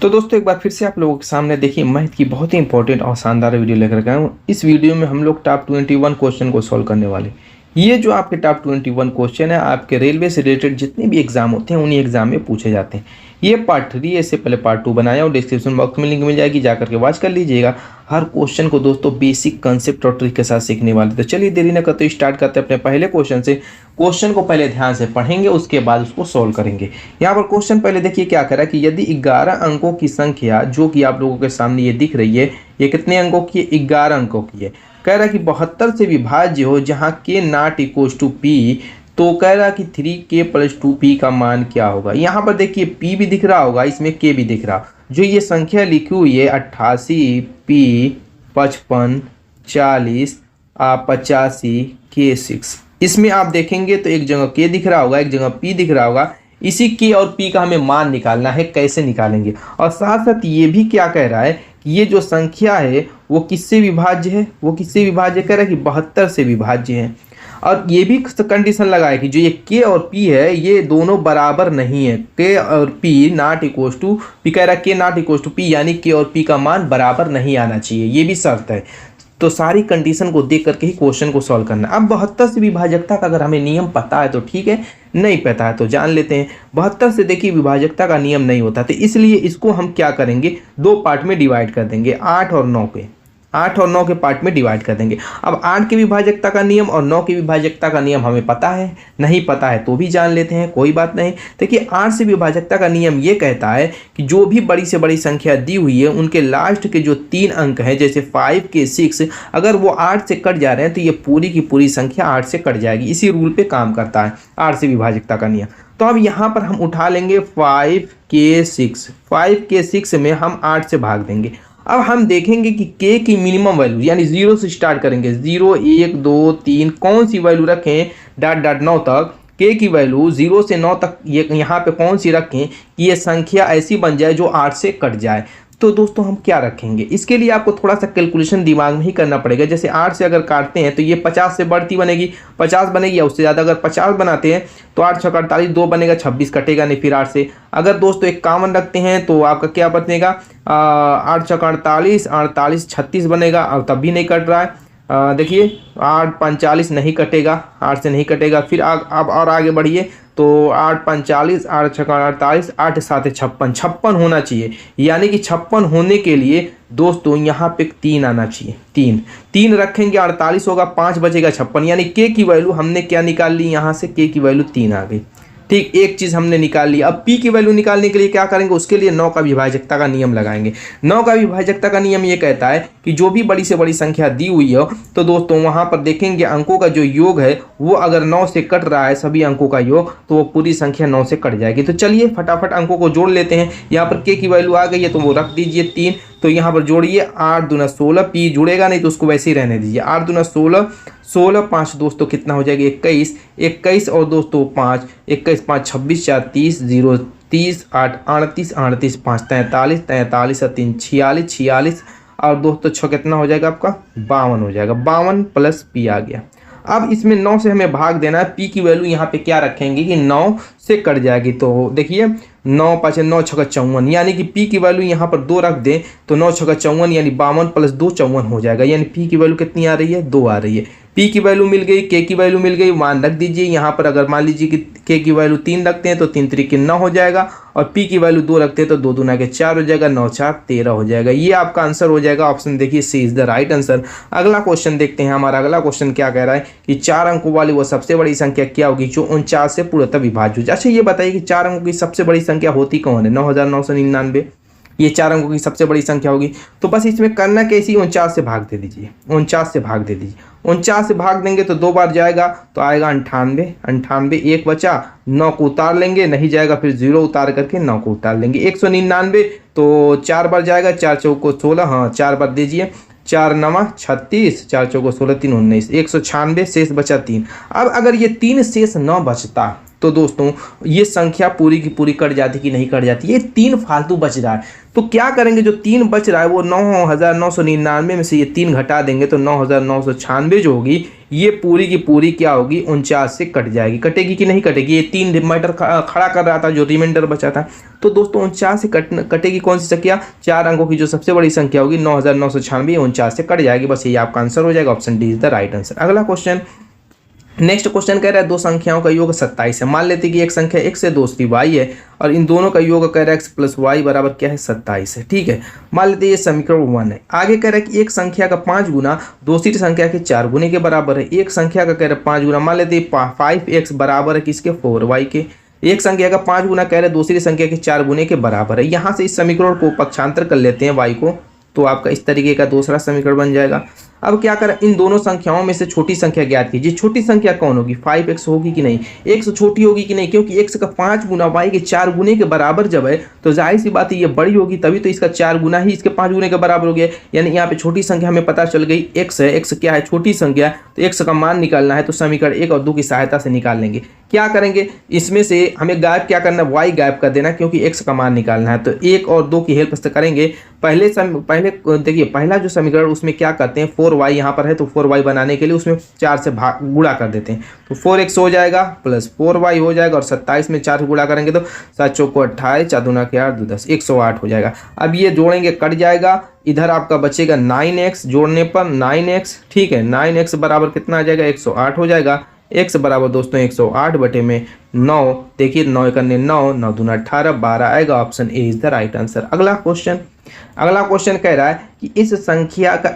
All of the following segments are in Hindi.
तो दोस्तों एक बार फिर से आप लोगों के सामने देखिए मैथ की बहुत ही इंपॉर्टेंट और शानदार वीडियो लेकर के आया हूँ। इस वीडियो में हम लोग टॉप 21 क्वेश्चन को सॉल्व करने वाले। ये जो आपके टॉप 21 क्वेश्चन है आपके रेलवे से रिलेटेड जितने भी एग्जाम होते हैं उन्हीं एग्जाम में पूछे जाते हैं। ये पार्ट 3 है, इससे पहले पार्ट 2 बनाया और डिस्क्रिप्शन बॉक्स में लिंक मिल जाएगी, जाकर के वॉच कर लीजिएगा। हर क्वेश्चन को दोस्तों बेसिक कंसेप्ट और ट्रिक के साथ सीखने वाले। तो चलिए देरी न करते स्टार्ट करते हैं अपने पहले क्वेश्चन से। क्वेश्चन को पहले ध्यान से पढ़ेंगे, उसके बाद उसको सॉल्व करेंगे। यहाँ पर क्वेश्चन पहले देखिए क्या कह रहा है कि यदि 11 अंकों की संख्या जो कि आप लोगों के सामने ये दिख रही है, ये कितने अंकों की है? 11 अंकों की है। कह रहा है कि 72 से विभाज्य हो जहाँ k not equals to p, तो कह रहा है कि 3k + 2p का मान क्या होगा। यहाँ पर देखिए p भी दिख रहा होगा, इसमें k भी दिख रहा। जो ये संख्या लिखी हुई है 88 p 55 40 85 k6, इसमें आप देखेंगे तो एक जगह k दिख रहा होगा, एक जगह p दिख रहा होगा। इसी k और p का हमें मान निकालना है, कैसे निकालेंगे। और साथ साथ ये भी क्या कह रहा है कि ये जो संख्या है वो किससे विभाज्य है, वो किससे विभाज्य कह रहा है कि 72 से विभाज्य है। और ये भी कंडीशन लगा है कि जो ये k और p है ये दोनों बराबर नहीं है। k और p not equals to p, कह रहा है k not equals to p, यानी k और p का मान बराबर नहीं आना चाहिए, ये भी शर्त है। तो सारी कंडीशन को देख करके ही क्वेश्चन को सॉल्व करना। अब 72 से विभाजकता का अगर हमें नियम पता है तो ठीक है, नहीं पता है तो जान लेते हैं। 72 से देखिए विभाजकता का नियम नहीं होता, तो इसलिए इसको हम क्या करेंगे, 2 पार्ट में डिवाइड कर देंगे, 8 और 9 के। 8 और 9 के पार्ट में डिवाइड कर देंगे। अब 8 की विभाजकता का नियम और 9 की विभाजकता का नियम हमें पता है, नहीं पता है तो भी जान लेते हैं, कोई बात नहीं। देखिए 8 से विभाजकता का नियम ये कहता है कि जो भी बड़ी से बड़ी संख्या दी हुई है उनके लास्ट के जो 3 अंक हैं, जैसे 5 के 6, अगर वो 8 से कट जा रहे हैं तो ये पूरी की पूरी संख्या 8 से कट जाएगी। इसी रूल पर काम करता है 8 से विभाजकता का नियम। तो अब यहाँ पर हम उठा लेंगे 5 के 6, 5 के 6 में हम 8 से भाग देंगे। अब हम देखेंगे कि k की मिनिमम वैल्यू, यानी 0 से स्टार्ट करेंगे, 0 1 2 3, कौन सी वैल्यू रखें, डॉट डॉट 9 तक। k की वैल्यू 0 से 9 तक ये यहाँ पे कौन सी रखें कि ये संख्या ऐसी बन जाए जो 8 से कट जाए। तो दोस्तों हम क्या रखेंगे, इसके लिए आपको थोड़ा सा कैलकुलेशन दिमाग में ही करना पड़ेगा। जैसे 8 से अगर काटते हैं तो ये 50 से बढ़ती बनेगी, 50 बनेगी या उससे ज़्यादा। अगर 50 बनाते हैं तो 8 6 48, 2 बनेगा, 26 कटेगा नहीं फिर 8 से। अगर दोस्तों एक कॉमन रखते हैं तो आपका क्या बनेगा, 8 6 48, 48 36 बनेगा, और तब भी नहीं कट रहा है। देखिए 8 45 नहीं कटेगा, 8 से नहीं कटेगा। फिर अब और आगे बढ़िए तो 8 45, 8 6 48, 8 7 56, 56 होना चाहिए। यानी कि 56 होने के लिए दोस्तों यहाँ पे 3 आना चाहिए, 3 रखेंगे 48 होगा, 5 बचेगा 56। यानी k की वैल्यू हमने क्या निकाल ली, यहाँ से k की वैल्यू 3 आ गई। ठीक, एक चीज़ हमने निकाल ली। अब p की वैल्यू निकालने के लिए क्या करेंगे, उसके लिए 9 का विभाजकता का नियम लगाएंगे। 9 का विभाजकता का नियम ये कहता है कि जो भी बड़ी से बड़ी संख्या दी हुई है तो दोस्तों वहाँ पर देखेंगे अंकों का जो योग है वो अगर 9 से कट रहा है, सभी अंकों का योग, तो वो पूरी संख्या 9 से कट जाएगी। तो चलिए फटाफट अंकों को जोड़ लेते हैं। यहाँ पर k की वैल्यू आ गई है तो वो रख दीजिए 3। तो यहाँ पर जोड़िए 8 दूना 16, p जुड़ेगा नहीं तो उसको वैसे ही रहने दीजिए। 8 दूना 16, 16 5 दोस्तों कितना हो जाएगा 21, 21 और दोस्तों 5, 21 5 26, 4 30, 0 30, 8 38, 38 5 43, 43 और 3 46, 46 और दोस्तों 6 कितना हो जाएगा आपका 52 हो जाएगा। 52 प्लस p आ गया। अब इसमें 9 से हमें भाग देना है। p की वैल्यू यहाँ पे क्या रखेंगे कि 9 से कट जाएगी। तो देखिए 9 5 9 6 54, यानी कि p की वैल्यू यहाँ पर 2 रख दें तो 9 6 54 यानी 52 प्लस 2 54 हो जाएगा। यानी p की वैल्यू कितनी आ रही है, 2 आ रही है। p की वैल्यू मिल गई, k की वैल्यू मिल गई, मान रख दीजिए। यहाँ पर अगर मान लीजिए कि k की वैल्यू 3 रखते हैं तो 3 3 9 हो जाएगा, और p की वैल्यू 2 रखते हैं तो 2 दूना के 4 हो जाएगा, 9 4 13 हो जाएगा। ये आपका आंसर हो जाएगा। ऑप्शन देखिए सी इज द राइट आंसर। अगला क्वेश्चन देखते हैं। हमारा अगला क्वेश्चन क्या कह रहा है कि 4 अंकों वाली वो सबसे बड़ी संख्या क्या होगी जो 49 से पूर्णतः विभाज्य हो। अच्छा ये बताइए कि 4 अंकों की सबसे बड़ी संख्या होती कौन है, 9999। ये 4 अंकों की सबसे बड़ी संख्या होगी। तो बस इसमें करना कैसी, 49 से भाग दे दीजिए, 49 से भाग दे दीजिए। 49 से भाग देंगे तो 2 बार जाएगा तो आएगा 98, 98 एक बचा, 9 को उतार लेंगे, नहीं जाएगा फिर 0 उतार करके 9 को उतार लेंगे। 199 तो 4 बार जाएगा, 4 चौको 16, हाँ 4 बार दीजिए, 4 9 36, 4 चौको 16 3 19, 196 शेष बचा 3। अब अगर ये 3 शेष न बचता तो दोस्तों ये संख्या पूरी की पूरी कट जाती कि नहीं कट जाती, ये 3 फालतू बच रहा है। तो क्या करेंगे, जो 3 बच रहा है वो 9,999 में से ये 3 घटा देंगे तो 9,996 जो होगी ये पूरी की पूरी क्या होगी 49 से कट जाएगी। कटेगी कि नहीं कटेगी, ये 3 रिमाइंडर खड़ा कर रहा था जो रिमाइंडर बचा था, तो दोस्तों 49 से कटेगी कौन सी संख्या, 4 अंकों की जो सबसे बड़ी संख्या होगी 9,996 49 से कट जाएगी। बस यही आपका आंसर हो जाएगा, option D is the right answer. अगला क्वेश्चन, नेक्स्ट क्वेश्चन कह रहा है दो संख्याओं का योग 27 है। मान लेते कि एक संख्या x है दूसरी y है और इन दोनों का योग कह रहा है x प्लस वाई बराबर क्या है 27 है। ठीक है, मान लेते ये समीकरण 1 है। आगे कह रहा है कि एक संख्या का 5 गुना दूसरी संख्या के 4 गुने के बराबर है। एक संख्या का कह रहा है 5 गुना, मान लेते 5x बराबर है किसके 4y के। एक संख्या का 5 गुना कह रहे हैं दूसरी संख्या के 4 गुने के बराबर है। यहाँ से इस समीकरण को पक्षांतर कर लेते हैं y को, तो आपका इस तरीके का दूसरा समीकरण बन जाएगा। अब क्या करें, इन दोनों संख्याओं में से छोटी संख्या ज्ञात कीजिए। छोटी संख्या कौन होगी, 5x होगी कि नहीं, x छोटी होगी कि नहीं, क्योंकि x का 5 गुना y के 4 गुने के बराबर जब है तो जाहिर सी बात है ये बड़ी होगी, तभी तो इसका 4 गुना ही इसके 5 गुने के बराबर हो गया। यानी यहाँ पे छोटी संख्या हमें पता चल गई x है, x क्या है छोटी संख्या, तो x का मान निकालना है तो समीकरण 1 और 2 की सहायता से निकाल लेंगे। क्या करेंगे, इसमें से हमें गायब क्या करना है, y गायब कर देना, क्योंकि x का मान निकालना है। तो 1 और 2 की हेल्प से करेंगे। पहले देखिए पहला जो समीकरण उसमें क्या करते हैं, 4y यहाँ पर है तो 4y बनाने के लिए उसमें 4 से गुणा कर देते हैं, तो 4x हो जाएगा प्लस 4y हो जाएगा और 27 में 4 से गुणा करेंगे तो 7 चौको 28, 4 दूना के 8 2 10 108 हो जाएगा। अब ये जोड़ेंगे कट जाएगा, इधर आपका बचेगा 9x, जोड़ने पर 9x, ठीक है 9x बराबर कितना आ जाएगा 108 हो जाएगा। x बराबर दोस्तों 108 बटे में 9, देखिए 9 करने 9, 9 दूना 18, 12 आएगा, option A is the right answer. अगला क्वेश्चन कह रहा है कि इस संख्या का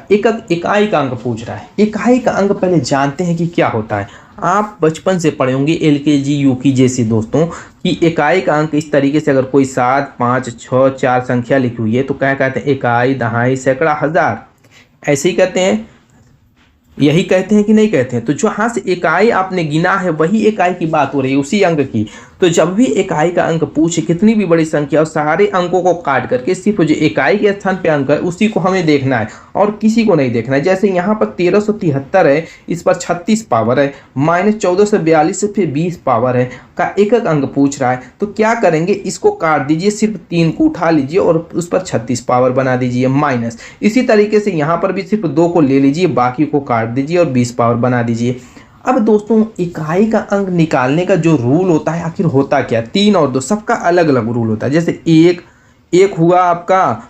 इकाई का अंक पूछ रहा है। इकाई का अंक पहले जानते हैं कि क्या होता है, आप बचपन से पढ़े होंगे LKG UKG जैसी दोस्तों कि इकाई का अंक इस तरीके से, अगर कोई 7 5 6 4 संख्या लिखी हुई है तो क्या कहते हैं, इकाई, दहाई, सैकड़ा, हजार, ऐसे ही कहते हैं, यही कहते हैं कि नहीं कहते हैं। तो जहाँ से इकाई आपने गिना है वही इकाई की बात हो रही है, उसी अंक की। तो जब भी इकाई का अंक पूछे कितनी भी बड़ी संख्या और सारे अंकों को काट करके सिर्फ जो इकाई के स्थान पे अंक है उसी को हमें देखना है और किसी को नहीं देखना है। जैसे यहाँ पर 1373 है, इस पर 36 पावर है, माइनस 1442 से फिर 20 पावर है का एक अंक पूछ रहा है। तो क्या करेंगे, इसको काट दीजिए, सिर्फ 3 को उठा लीजिए और उस पर 36 पावर बना दीजिए माइनस। इसी तरीके से यहाँ पर भी सिर्फ 2 को ले लीजिए, बाकी को काट दीजिए और 20 पावर बना दीजिए। अब दोस्तों इकाई का अंक निकालने का जो रूल होता है आखिर होता क्या, 3 और 2 सबका अलग अलग रूल होता है। जैसे एक हुआ आपका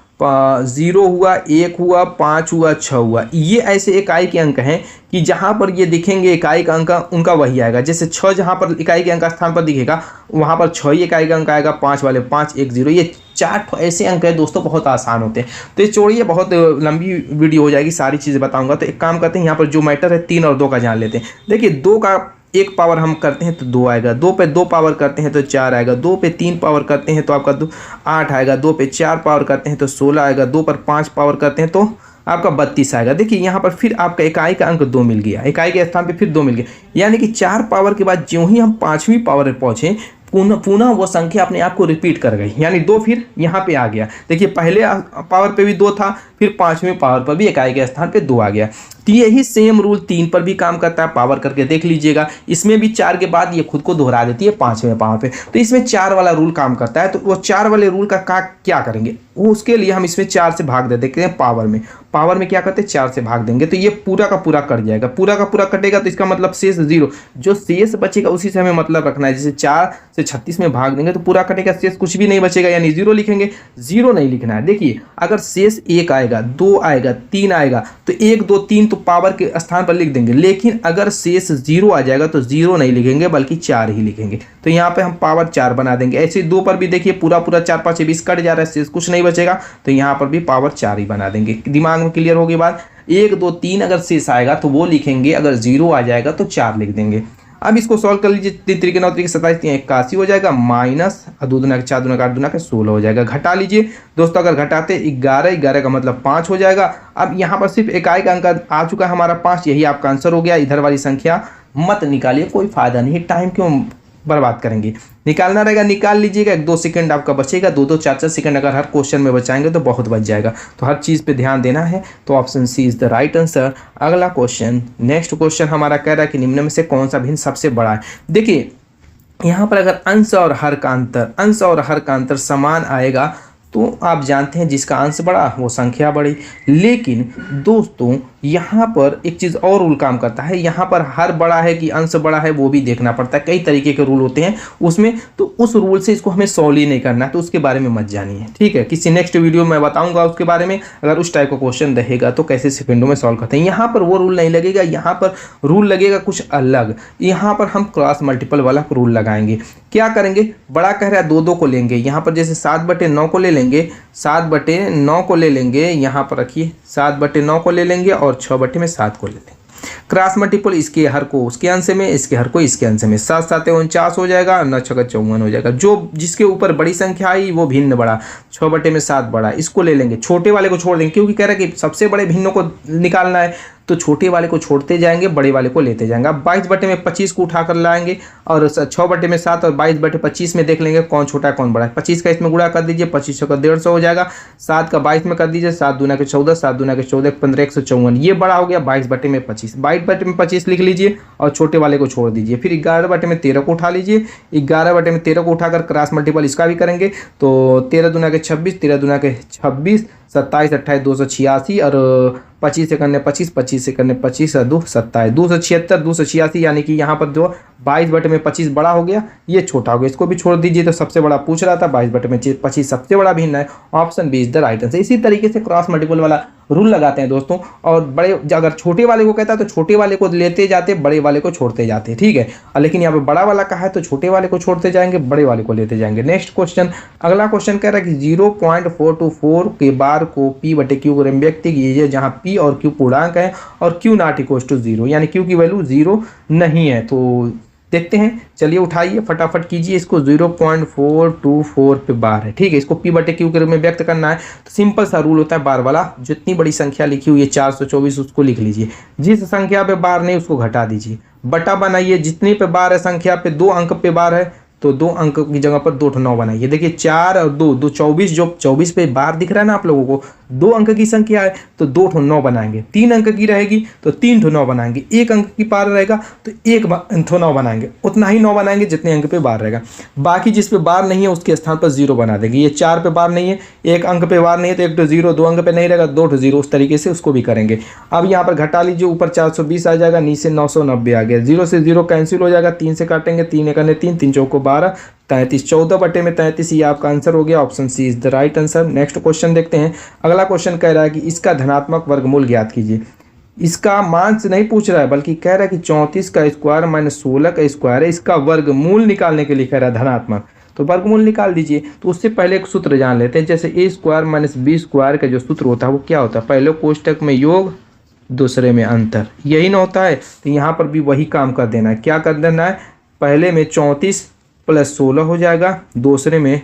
0 हुआ, 1 हुआ, 5 हुआ, 6 हुआ, ये ऐसे इकाई के अंक हैं कि जहाँ पर ये दिखेंगे इकाई का अंक उनका वही आएगा। जैसे 6 जहाँ पर इकाई के अंक स्थान पर दिखेगा वहाँ पर 6 ही इकाई का अंक आएगा, 5 वाले 5 1 0, ये 4 ऐसे अंक है दोस्तों, बहुत आसान होते हैं। तो ये छोड़िए, बहुत लंबी वीडियो हो जाएगी, सारी चीज़ें बताऊंगा। तो एक काम करते हैं, यहाँ पर जो मैटर है 3 और 2 का जान लेते हैं। देखिए 2 का 1 पावर हम करते हैं तो 2 आएगा, 2 पे 2 पावर करते हैं तो 4 आएगा, 2 पे 3 पावर करते हैं तो आपका 8 आएगा, 2 पे 4 पावर करते हैं तो 16 आएगा, 2 पर 5 पावर करते हैं तो आपका 32 आएगा। देखिए यहाँ पर फिर आपका इकाई का अंक 2 मिल गया, इकाई के स्थान पे फिर 2 मिल गया, यानी कि 4 पावर के बाद ज्यों ही हम 5वीं पावर पर पहुँचे पुनः वो संख्या अपने आप को रिपीट कर गई, यानी 2 फिर यहाँ पे आ गया। देखिए पहले पावर पे भी 2 था, फिर 5वीं पावर पर भी इकाई के स्थान पे 2 आ गया। तो यही सेम रूल 3 पर भी काम करता है, पावर करके देख लीजिएगा। इसमें भी 4 के बाद ये खुद को दोहरा देती है 5वें पावर पे, तो इसमें 4 वाला रूल काम करता है। तो वो 4 वाले रूल का क्या करेंगे, वो उसके लिए हम इसमें 4 से भाग दे देते हैं। पावर में क्या करते हैं 4 से भाग देंगे तो ये पूरा का पूरा कट जाएगा, पूरा का पूरा कटेगा तो इसका मतलब शेष 0, जो शेष बचेगा उसी से हमें मतलब रखना है। जैसे 4 से 36 में भाग देंगे तो पूरा कटेगा, शेष कुछ भी नहीं बचेगा, यानी 0 लिखेंगे, 0 नहीं लिखना है। देखिए अगर शेष 1 आएगा, 2 आएगा, 3 आएगा तो 1 2 3 तो पावर के स्थान पर लिख देंगे, लेकिन अगर शेष 0 आ जाएगा तो 0 नहीं लिखेंगे बल्कि 4 ही लिखेंगे। तो यहाँ पे हम पावर 4 बना देंगे। ऐसे 2 पर भी देखिए पूरा 4 5 20 कट जा रहा है, शेष कुछ नहीं बचेगा, तो यहाँ पर भी पावर 4 ही बना देंगे। दिमाग में क्लियर होगी बात। 1 2 3 अगर शेष आएगा तो वो लिखेंगे, अगर 0 आ जाएगा तो 4 लिख देंगे। अब इसको सॉल्व कर लीजिए, 3 3 9 3 27 3 81 हो जाएगा, माइनस 2 दूना 4 दूना 8 दूना 16 हो जाएगा। घटा लीजिए दोस्तों, अगर घटाते 11 का मतलब 5 हो जाएगा। अब यहाँ पर सिर्फ इकाई का अंक आ चुका है हमारा 5, यही आपका आंसर हो गया। इधर वाली संख्या मत निकालिए, कोई फायदा नहीं है, टाइम क्यों बर्बाद करेंगे। निकालना रहेगा निकाल लीजिएगा, 1 2 सेकंड आपका बचेगा, 2 2 4 4 सेकंड अगर हर क्वेश्चन में बचाएंगे तो बहुत बच जाएगा। तो हर चीज़ पे ध्यान देना है, तो option C is the right answer. अगला क्वेश्चन, नेक्स्ट क्वेश्चन हमारा कह रहा है कि निम्न में से कौन सा भिन्न सबसे बड़ा है। देखिए यहाँ पर अगर अंश और हर का अंतर समान आएगा तो आप जानते हैं जिसका अंश बड़ा वो संख्या बड़ी। लेकिन दोस्तों यहाँ पर एक चीज़ और रूल काम करता है, यहाँ पर हर बड़ा है कि अंश बड़ा है वो भी देखना पड़ता है। कई तरीके के रूल होते हैं उसमें, तो उस रूल से इसको हमें सॉल्व ही नहीं करना है, तो उसके बारे में मत जानिए, ठीक है। किसी नेक्स्ट वीडियो में बताऊंगा उसके बारे में, अगर उस टाइप का क्वेश्चन रहेगा तो कैसे सेकंडों में सॉल्व करते हैं। यहाँ पर वो रूल नहीं लगेगा, यहाँ पर रूल लगेगा कुछ अलग। यहाँ पर हम क्रॉस मल्टीपल वाला रूल लगाएंगे। क्या करेंगे, बड़ा कह रहा है 2 2 को लेंगे, यहाँ पर जैसे 7/9 को ले लेंगे, 7/9 को ले लेंगे, यहाँ पर रखिए 7/9 को ले लेंगे और 6/7 को ले लेंगे। क्रॉस मल्टीपल इसके हर को उसके अंश में, इसके हर को इसके अंश में, 7 7 49 हो जाएगा, 9 6 54 हो जाएगा। जो जिसके ऊपर बड़ी संख्या आई वो भिन्न बड़ा, 6/7 बड़ा, इसको ले लेंगे, छोटे वाले को छोड़ देंगे, क्योंकि कह रहा है कि सबसे बड़े भिन्नों को निकालना है, तो छोटे वाले को छोड़ते जाएंगे, बड़े वाले को लेते जाएंगे। अब 22/25 को उठाकर लाएंगे और 6/7 और 22/25 में देख लेंगे कौन छोटा है कौन बड़ा है। 25 का इसमें गुणा कर दीजिए, 25 का 150 हो जाएगा। 7 का 22 में कर दीजिए, 7 दूना के 14, 7 दूना के 14, 15 154, ये बड़ा हो गया 22/25। 22/25 लिख लीजिए और छोटे वाले को छोड़ दीजिए। फिर 11/13 को उठा लीजिए, 11/13 को उठाकर क्रॉस मल्टीपल इसका भी करेंगे, तो 13 दूना के 26, 13 दूना के 26, 27 28 286 और 25 से करने 25, 25 से करने 25 और 2 27, 276 286, यानी कि यहाँ पर जो 22/25 बड़ा हो गया, ये छोटा हो गया, इसको भी छोड़ दीजिए। तो सबसे बड़ा पूछ रहा था, 22/25 सबसे बड़ा भिन्न है, option B is the right answer. इसी तरीके से क्रॉस मल्टीपल वाला रूल लगाते हैं दोस्तों। और बड़े अगर छोटे वाले को कहता है तो छोटे वाले को लेते जाते, बड़े वाले को छोड़ते जाते, ठीक है। लेकिन यहाँ पे बड़ा वाला कहा है तो छोटे वाले को छोड़ते जाएंगे, बड़े वाले को लेते जाएंगे। नेक्स्ट क्वेश्चन, अगला क्वेश्चन कह रहा है कि 0.424 के बार को P/Q में व्यक्त कीजिए जहाँ P और Q पूर्णांक है और Q नॉट इक्वल टू 0, यानी Q की वैल्यू 0 नहीं है। तो देखते हैं, चलिए उठाइए फटाफट कीजिए इसको। 0.424 पे बार है, ठीक है। इसको P/Q के रूप में व्यक्त करना है, तो सिंपल सा रूल होता है बार वाला। जितनी बड़ी संख्या लिखी हुई है 424 उसको लिख लीजिए, जिस संख्या पे बार नहीं उसको घटा दीजिए, बटा बनाइए। जितनी पे बार है संख्या पे 2 अंक पे बार है तो 2 अंक की जगह पर 2 9 बनाइए। देखिए 4 और 2 2 24, जो 24 पे बार दिख रहा है ना आप लोगों को, 2 अंक की संख्या है तो 2 9 बनाएंगे। 3 अंक की रहेगी तो 3 9 बनाएंगे। 1 अंक की बार रहेगा तो 1 9 बनाएंगे, उतना ही 9 बनाएंगे जितने अंक पे बार रहेगा। बाकी जिस पे बार नहीं है उसके स्थान पर 0 बना देंगे। ये 4 पे बार नहीं है, 1 अंक पे बार नहीं है तो 1 0, 2 अंक पे नहीं रहेगा 2 0, उस तरीके से उसको भी करेंगे। अब यहाँ पर घटा लीजिए, ऊपर 420 आ जाएगा, नीचे 990 आ गया। 0 से 0 कैंसिल हो जाएगा, 3 से काटेंगे, 3 1 3, 3 चौको 12, 33, 14/33, ये आपका आंसर हो गया। Option C is the right answer. Next question देखते हैं। अगला क्वेश्चन कह रहा है कि इसका धनात्मक वर्गमूल ज्ञात कीजिए। इसका मान से नहीं पूछ रहा है, बल्कि कह रहा है कि 34 का स्क्वायर माइनस 16 का स्क्वायर है, इसका वर्गमूल निकालने के लिए कह रहा है धनात्मक। तो वर्गमूल निकाल दीजिए। तो उससे पहले एक सूत्र जान लेते हैं। जैसे a square minus b square का जो सूत्र होता है वो क्या होता है, पहले कोष्टक में योग, दूसरे में अंतर, यही ना होता है। तो यहाँ पर भी वही काम कर देना है। क्या कर देना है, पहले में 34 + 16 हो जाएगा, दूसरे में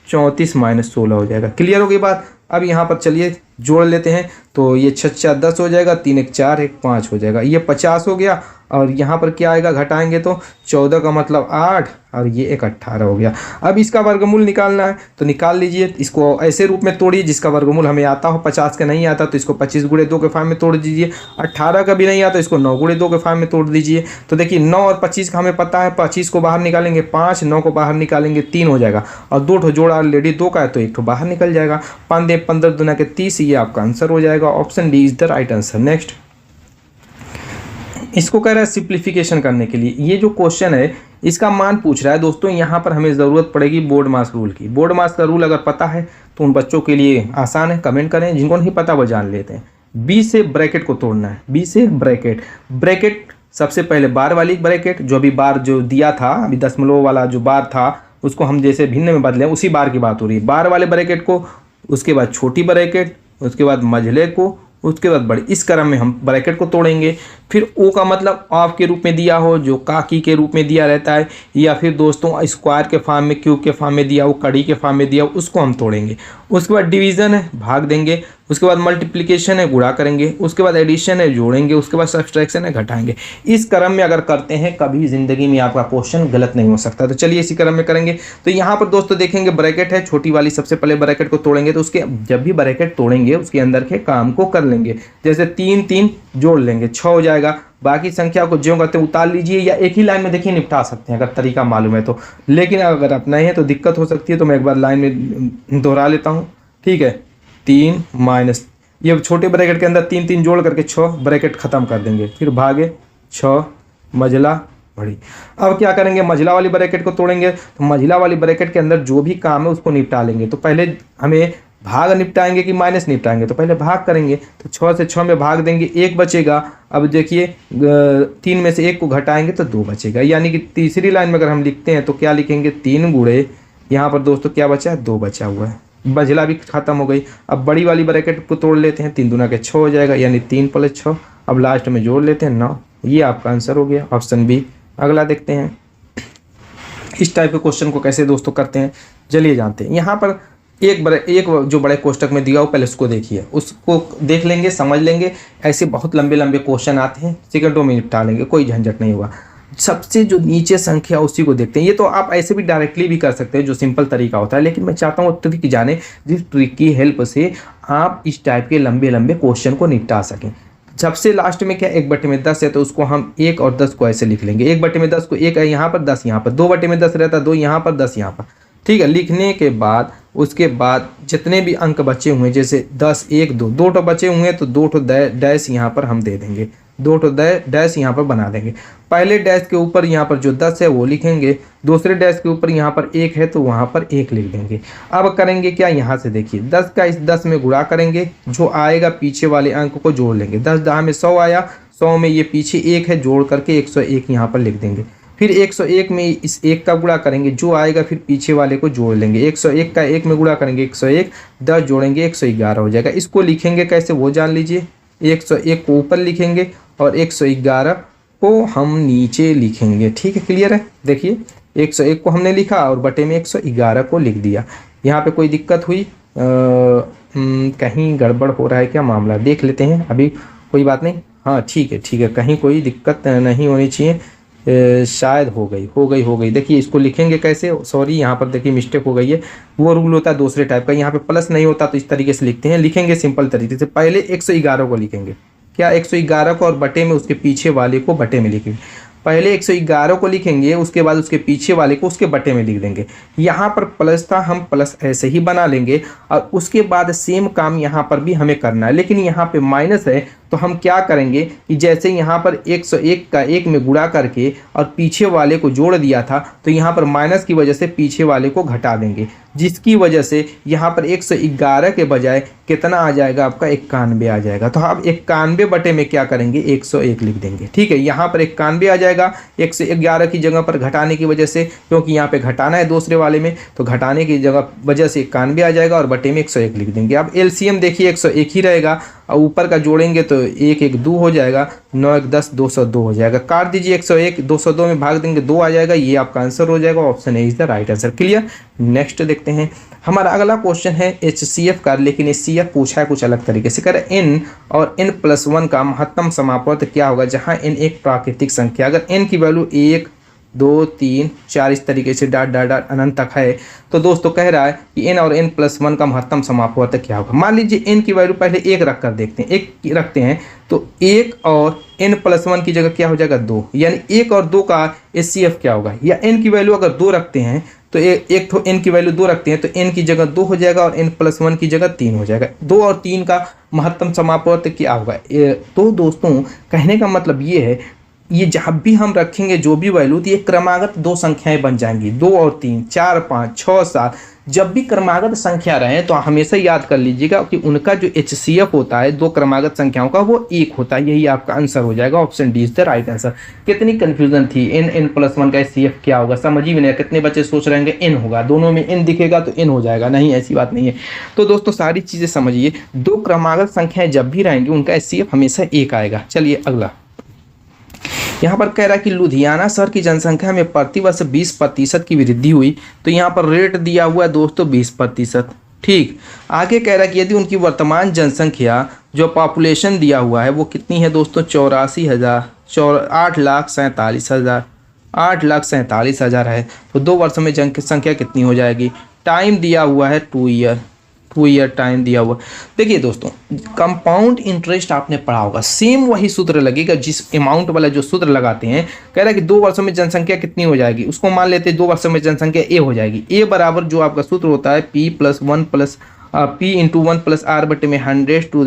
34 - 16 हो जाएगा। क्लियर हो गई बात। अब यहाँ पर चलिए जोड़ लेते हैं, तो ये 6 4 10 हो जाएगा, 3 1 4 1 5 हो जाएगा, ये 50 हो गया। और यहाँ पर क्या आएगा, घटाएंगे तो 14 का मतलब 8 और ये 1 18 हो गया। अब इसका वर्गमूल निकालना है तो निकाल लीजिए। इसको ऐसे रूप में तोड़िए जिसका वर्गमूल हमें आता हो। 50 का नहीं आता तो इसको 25 × 2 के फॉर्म में तोड़ दीजिए। 18 का भी नहीं आता इसको 9 × 2 के फॉर्म में तोड़ दीजिए। तो देखिए 9 और 25 का हमें पता है, 25 को बाहर निकालेंगे 5, 9 को बाहर निकालेंगे 3 हो जाएगा, और 2 जोड़ा ऑलरेडी 2 का है तो 1 बाहर निकल जाएगा। 5 15 दूना के 30, ये आपका आंसर हो जाएगा। Option D is the right answer. Next, इसको कह रहा है सिंप्लीफिकेशन करने के लिए। ये जो क्वेश्चन है इसका मान पूछ रहा है दोस्तों। यहाँ पर हमें ज़रूरत पड़ेगी बोर्ड मास रूल की। बोर्ड मास का रूल अगर पता है तो उन बच्चों के लिए आसान है, कमेंट करें। जिनको नहीं पता वो जान लेते हैं। बी से ब्रैकेट को तोड़ना है। बी से ब्रैकेट सबसे पहले बार वाली ब्रैकेट, जो अभी बार जो दिया था, अभी दशमलव वाला जो बार था उसको हम जैसे भिन्न में बदलें, उसी बार की बात हो रही है। बार वाले ब्रैकेट को, उसके बाद छोटी ब्रैकेट, उसके बाद मझले को, उसके बाद बड़ी, इस क्रम में हम ब्रैकेट को तोड़ेंगे। फिर ओ का मतलब ऑफ के रूप में दिया हो, जो काकी के रूप में दिया रहता है, या फिर दोस्तों स्क्वायर के फॉर्म में, क्यूब के फॉर्म में दिया हो, कड़ी के फॉर्म में दिया हो, उसको हम तोड़ेंगे। उसके बाद डिवीज़न है, भाग देंगे। उसके बाद मल्टीप्लिकेशन है, गुणा करेंगे। उसके बाद एडिशन है, जोड़ेंगे। उसके बाद सब्सट्रैक्शन है, घटाएंगे। इस क्रम में अगर करते हैं कभी ज़िंदगी में आपका क्वेश्चन गलत नहीं हो सकता। तो चलिए इसी क्रम में करेंगे। तो यहाँ पर दोस्तों देखेंगे ब्रैकेट है, छोटी वाली सबसे पहले ब्रैकेट को तोड़ेंगे। तो उसके जब भी ब्रैकेट तोड़ेंगे उसके अंदर के काम को कर लेंगे। जैसे 3 3 जोड़ लेंगे 6 हो जाएगा, बाकी संख्या को ज्यों करते उतार लीजिए या एक ही लाइन में देखिए निपटा सकते हैं अगर तरीका मालूम है तो। लेकिन अगर आप नहीं है तो दिक्कत हो सकती है, तो मैं एक बार लाइन में दोहरा लेता हूँ। ठीक है, 3 माइनस, ये छोटे ब्रैकेट के अंदर 3 3 जोड़ करके 6 ब्रैकेट खत्म कर देंगे, फिर भागे 6 मझला बड़ी। अब क्या करेंगे, मझला वाली ब्रैकेट को तोड़ेंगे, तो मझला वाली ब्रैकेट के अंदर जो भी काम है उसको निपटा लेंगे। तो पहले हमें भाग निपटाएंगे कि माइनस निपटाएंगे, तो पहले भाग करेंगे, तो 6 से 6 में भाग देंगे, 1 बचेगा। अब देखिए 3 में से 1 को घटाएंगे तो 2 बचेगा, यानी कि तीसरी लाइन में अगर हम लिखते हैं तो क्या लिखेंगे, 3 गुणे यहाँ पर दोस्तों क्या बचा है, 2 बचा हुआ है, मझला भी खत्म हो गई। अब बड़ी वाली ब्रैकेट को तोड़ लेते हैं, 3 दूना के 6 हो जाएगा, यानी 3 + 6। अब लास्ट में जोड़ लेते हैं 9। ये आपका आंसर हो गया, ऑप्शन बी। अगला देखते हैं इस टाइप के क्वेश्चन को कैसे दोस्तों करते हैं, चलिए जानते हैं। यहाँ पर एक जो बड़े कोष्टक में दिया हो पहले उसको देखिए, उसको देख लेंगे, समझ लेंगे। ऐसे बहुत लंबे लंबे क्वेश्चन आते हैं, सेकंडों में निपटा लेंगे, कोई झंझट नहीं होगा। सबसे जो नीचे संख्या उसी को देखते हैं। ये तो आप ऐसे भी डायरेक्टली भी कर सकते हैं, जो सिंपल तरीका होता है, लेकिन मैं चाहता हूँ ट्रिक जाने, जिस ट्रिक की हेल्प से आप इस टाइप के लंबे लंबे क्वेश्चन को निपटा सकें। सबसे लास्ट में क्या 1/10 है, तो उसको हम 1 और 10 को ऐसे लिख लेंगे। 1/10 को 1 है यहाँ पर, 10 यहाँ पर, 2/10 रहता है, 2 यहाँ पर, 10 यहाँ पर। ठीक है, लिखने के बाद उसके बाद जितने भी अंक बचे हुए, जैसे 10 1 2 2 तो बचे हुए हैं, तो 2 डैश यहाँ पर हम दे देंगे, 2 डैश यहाँ पर बना देंगे। पहले डैश के ऊपर यहाँ पर जो 10 है वो लिखेंगे, दूसरे डैश के ऊपर यहाँ पर 1 है तो वहाँ पर 1 लिख देंगे। अब करेंगे क्या, यहाँ से देखिए 10 का इस 10 में गुणा करेंगे, जो आएगा पीछे वाले अंक को जोड़ लेंगे। 10 10 में 100 आया, 100 में ये पीछे 1 है, जोड़ करके 101 यहाँ पर लिख देंगे। फिर 101 में इस 1 का गुणा करेंगे, जो आएगा फिर पीछे वाले को जोड़ लेंगे। 101 का 1 में गुणा करेंगे 101, 10 जोड़ेंगे 111 हो जाएगा। इसको लिखेंगे कैसे वो जान लीजिए, 101 को ऊपर लिखेंगे और 111 को हम नीचे लिखेंगे। ठीक है, क्लियर है। देखिए 101 को हमने लिखा और बटे में 111 को लिख दिया। यहाँ पे कोई दिक्कत हुई, कहीं गड़बड़ हो रहा है क्या मामला, देख लेते हैं। अभी कोई बात नहीं, हाँ ठीक है, कहीं कोई दिक्कत नहीं होनी चाहिए। शायद हो गई। देखिए इसको लिखेंगे कैसे, सॉरी यहाँ पर देखिए मिस्टेक हो गई है। वो रूल होता है दूसरे टाइप का, यहाँ पे प्लस नहीं होता तो इस तरीके से लिखते हैं। लिखेंगे सिंपल तरीके से, पहले 111 को लिखेंगे, क्या 111 को, और बटे में उसके पीछे वाले को बटे में लिखेंगे। पहले 111 को लिखेंगे, उसके बाद उसके पीछे वाले को उसके बटे में लिख देंगे। यहाँ पर प्लस था, हम प्लस ऐसे ही बना लेंगे, और उसके बाद सेम काम यहाँ पर भी हमें करना है। लेकिन यहाँ पे माइनस है तो हम क्या करेंगे कि जैसे यहाँ पर 101 का 1 में गुणा करके और पीछे वाले को जोड़ दिया था, तो यहाँ पर माइनस की वजह से पीछे वाले को घटा देंगे, जिसकी वजह से यहाँ पर 111 के बजाय कितना आ जाएगा आपका, 91 आ जाएगा। तो आप 91 बटे में क्या करेंगे, 101 लिख देंगे। ठीक है, यहाँ पर 91 आ जाएगा 111 की जगह पर घटाने की वजह से, क्योंकि यहाँ पे घटाना है दूसरे वाले में, तो घटाने की जगह वजह से 91 आ जाएगा और बटे में 101 लिख देंगे। अब एलसीएम देखिए 101 ही रहेगा, और ऊपर का जोड़ेंगे तो 1 1 2 हो जाएगा, 9 1 10 202 हो जाएगा। काट दीजिए 101, 202 में भाग देंगे 2 आ जाएगा, ये आपका आंसर हो जाएगा। Option A is the right answer. Clear. Next देखते हैं, हमारा अगला क्वेश्चन है HCF का, लेकिन HCF पूछा है कुछ अलग तरीके से। कर n और n+1 का महत्तम समापवर्त क्या होगा, जहां n एक प्राकृतिक संख्या, अगर n की वैल्यू 1 2 3 4 इस तरीके से डॉट डॉट डॉट अनंत तक है, तो दोस्तों कह रहा है कि n और n+1 का महत्तम समापवर्त क्या होगा। मान लीजिए n की वैल्यू पहले 1 रख कर देखते हैं, 1 रखते हैं, तो 1 और n+1 की जगह क्या हो जाएगा, 2, यानी 1 और 2 का HCF क्या होगा। या n की वैल्यू अगर 2 रखते हैं तो एक तो n की वैल्यू 2 रखते हैं, तो n की जगह 2 हो जाएगा और n+1 की जगह 3 हो जाएगा। 2 और 3 का महत्तम समापवर्त क्या होगा। तो दोस्तों कहने का मतलब ये है, ये जब भी हम रखेंगे जो भी वैल्यू, तो ये क्रमागत 2 संख्याएं बन जाएंगी, 2 और 3 4 5 6 7। जब भी क्रमागत संख्या रहे तो हमेशा याद कर लीजिएगा कि उनका जो HCF होता है 2 क्रमागत संख्याओं का, वो 1 होता है। यही आपका आंसर हो जाएगा। Option D is the right answer. कितनी कंफ्यूजन थी, n+1 का HCF क्या होगा, समझ ही नहीं। कितने बच्चे सोच रहे हैं n होगा, दोनों में n दिखेगा तो n हो जाएगा, नहीं ऐसी बात नहीं है। तो दोस्तों सारी चीज़ें समझिए, 2 क्रमागत संख्याएं जब भी रहेंगी उनका HCF हमेशा 1 आएगा। चलिए अगला, यहाँ पर कह रहा है कि लुधियाना शहर की जनसंख्या में प्रतिवर्ष 20% की वृद्धि हुई, तो यहाँ पर रेट दिया हुआ है दोस्तों 20%। ठीक, आगे कह रहा है कि यदि उनकी वर्तमान जनसंख्या जो पॉपुलेशन दिया हुआ है वो कितनी है दोस्तों, 8,47,000 है, तो 2 वर्ष में जनसंख्या कितनी हो जाएगी। टाइम दिया हुआ है 2 ईयर, 2 ईयर टाइम दिया हुआ। देखिए दोस्तों, कंपाउंड इंटरेस्ट आपने पढ़ा होगा, सेम वही सूत्र लगेगा जिस अमाउंट वाला जो सूत्र लगाते हैं। कह रहा है कि 2 वर्षों में जनसंख्या कितनी हो जाएगी, उसको मान लेते हैं 2 वर्षों में जनसंख्या ए हो जाएगी। ए बराबर जो आपका सूत्र होता है P + 1 + P × 1 + R बटे में 100 to